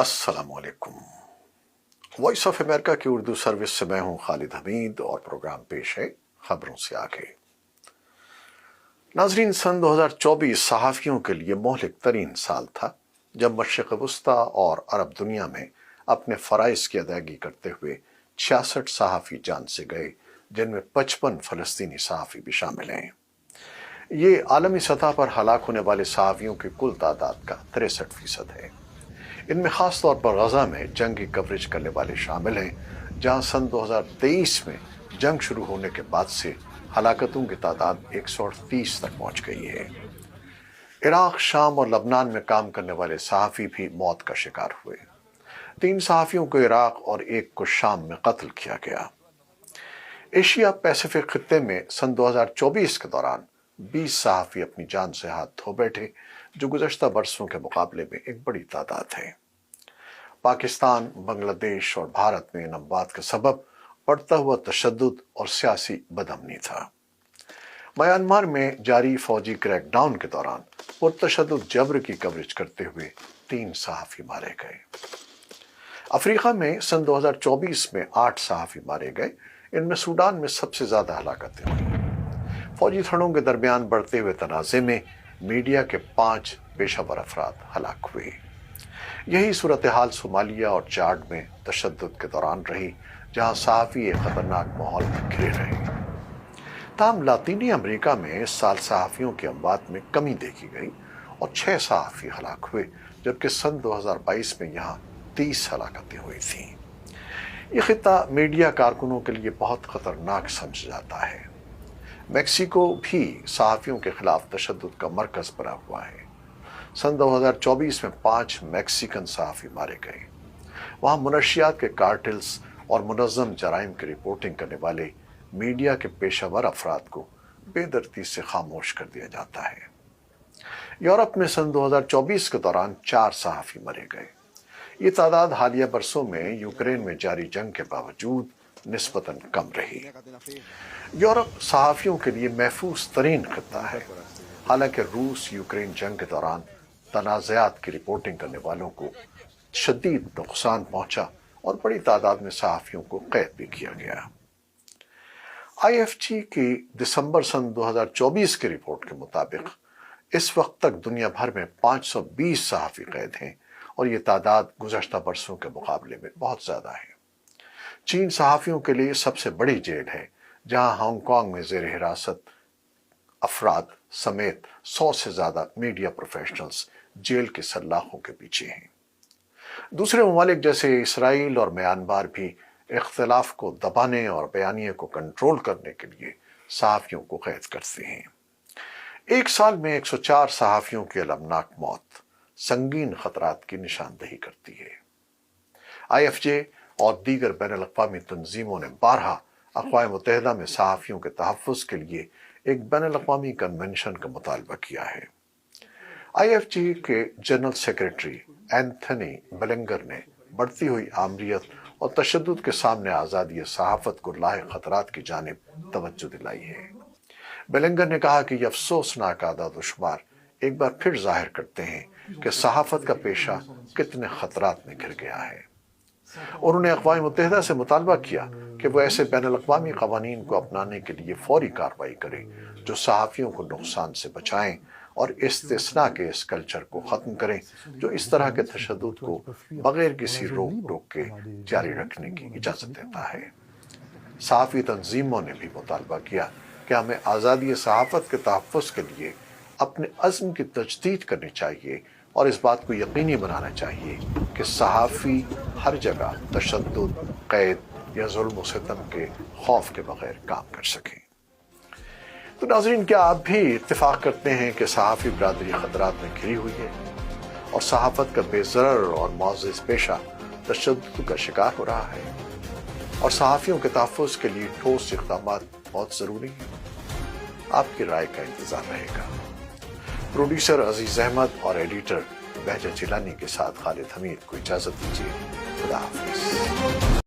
अस्सलाम वालेकुम। Voice of America की उर्दू सर्विस से मैं हूं खालिद हमीद और प्रोग्राम पेश है खबरों से आगे। नाजरीन, सन 2024 सहाफ़ियों के लिए मोहलिक तरीन साल था जब मशरिक़ वस्ता और अरब दुनिया में अपने फ़राइज़ की अदायगी करते हुए 66 सहाफ़ी जान से गए, जिनमें 55 फ़लस्तीनी सहाफ़ी भी शामिल हैं। ये आलमी सतह पर हलाक होने वाले सहाफ़ियों की कुल तादाद का 63% है। इनमें ख़ास तौर पर गज़ा में जंगी कवरेज करने वाले शामिल हैं, जहां सन 2023 में जंग शुरू होने के बाद से हलाकतों की तादाद 138 तक पहुंच गई है। इराक़, शाम और लबनान में काम करने वाले सहाफ़ी भी मौत का शिकार हुए। 3 सहाफ़ियों को इराक़ और 1 को शाम में कत्ल किया गया। एशिया पैसिफिक खित्ते में सन 2024 के दौरान 20 सहाफ़ी अपनी जान से हाथ धो बैठे, जो गुज़श्ता बरसों के मुकाबले में एक बड़ी तादाद है। पाकिस्तान, बांग्लादेश और भारत में इन अमवात का सबब बढ़ता हुआ तशद्दुद और सियासी बदअमनी था। म्यांमार में जारी फौजी क्रैकडाउन के दौरान पुरतशद्दुद जबर की कवरेज करते हुए 3 सहाफ़ी मारे गए। अफ्रीका में सन 2024 में 8 सहाफ़ी मारे गए। इनमें सूडान में सबसे ज़्यादा हलाकतें हुई। फौजी धड़ों के दरमियान बढ़ते हुए तनाज़े में मीडिया के 5 पेशावर अफराद हलाक हुए। यही सूरत हाल सोमालिया और चाड में तशद्दुद के दौरान रही, जहां सहाफ़ी एक खतरनाक माहौल में घिरे रहे। ताहम लातीनी अमेरिका में इस साल सहाफ़ियों की अमवात में कमी देखी गई और 6 सहाफ़ी हलाक हुए, जबकि सन 2022 में यहाँ 30 हलाकतें हुई थीं। ये खित्ता मीडिया कारकुनों के लिए बहुत खतरनाक समझा जाता है। मेक्सिको भी सहाफ़ियों के खिलाफ तशद्दुद का मरकज़ बना हुआ है। सन 2024 में 5 मैक्सिकन सहाफ़ी मारे गए। वहाँ मुनशियात के कार्टेल्स और मुनज़्ज़म जराइम की रिपोर्टिंग करने वाले मीडिया के पेशावर अफराद को बेदर्दी से खामोश कर दिया जाता है। यूरोप में सन 2024 के दौरान 4 सहाफ़ी मारे गए। ये तादाद हालिया बरसों में यूक्रेन में जारी जंग के बावजूद निस्बतन कम रही। यूरोप सहाफ़ियों के लिए महफूज तरीन खित्ता है। हालांकि रूस यूक्रेन जंग के दौरान तनाज़ात की रिपोर्टिंग करने वालों को शदीद नुकसान पहुंचा और बड़ी तादाद में सहाफ़ियों को कैद भी किया गया। IFG की दिसंबर सन 2024 की रिपोर्ट के मुताबिक इस वक्त तक दुनिया भर में 520 सहाफ़ी कैद हैं और ये तादाद गुज़श्ता बरसों के मुकाबले में बहुत ज़्यादा है। चीन सहाफ़ियों के लिए सबसे बड़ी जेल है, जहां हांगकांग में ज़ेर हिरासत अफराद समेत 100 से ज़्यादा मीडिया प्रोफेशनल्स जेल के सल्लाखों के पीछे हैं। दूसरे ममालिक जैसे इसराइल और म्यांमार भी इख्तिलाफ को दबाने और बयानिए को कंट्रोल करने के लिए सहाफ़ियों को कैद करते हैं। एक साल में 104 सहाफ़ियों की अलमनाक मौत संगीन खतरात की निशानदही करती है। IFJ और दीगर बैनुल-अक़वामी तंजीमों ने बारहा अक़वाम मुत्तहिदा में सहाफ़ियों के तहफ़्फ़ुज़ के लिए एक बैनुल-अक़वामी कन्वेंशन का मुतालबा किया है। IFJ के जनरल सेक्रेटरी एंथनी बेलेंगर ने बढ़ती हुई आमरीत और तशद्दुद के सामने आज़ादी सहाफ़त को लाहिक़ खतरात की जानिब तवज्जो दिलाई है। बेलेंगर ने कहा कि ये अफसोसनाक आदाद व शुमार एक बार फिर ज़ाहिर करते हैं कि सहाफ़त का पेशा कितने खतरात में घिर गया है। उन्होंने अक़वाम मुत्तहिदा से मुतालबा किया कि वो ऐसे बैनुल-अक़वामी क़वानीन को अपनाने के लिए फ़ौरी कार्रवाई करें जो सहाफ़ियों को नुकसान से बचाएं और इस्तिस्ना के इस कल्चर को ख़त्म करें जो इस तरह के तशद्दुद को बग़ैर किसी रोक टोक के जारी रखने की इजाज़त देता है। सहाफ़ी तंजीमों ने भी मुतालबा किया कि हमें आज़ादी सहाफ़त के तहफ़्फ़ुज़ के लिए अपने अज़्म की तजदीद करनी चाहिए और इस बात को यकीनी बनाना चाहिए कि सहाफ़ी हर जगह तशद्दुद, कैद या ज़ुल्म व सितम के खौफ के बगैर काम कर सकें। तो नाज़रीन, क्या आप भी इत्तेफ़ाक़ करते हैं कि सहाफ़ी बरादरी ख़तरात में घिरी हुई है और सहाफ़त का बेज़रर और मुअज़्ज़ज़ पेशा तशद्दुद का शिकार हो रहा है और सहाफ़ियों के तहफ़्फ़ुज़ के लिए ठोस इक़दामात बहुत ज़रूरी हैं? आपकी राय का इंतज़ार रहेगा। प्रोड्यूसर अजीज़ अहमद और एडिटर बहजत जिलानी के साथ खालिद हमीद को इजाज़त दीजिए। खुदा हाफ़िज़।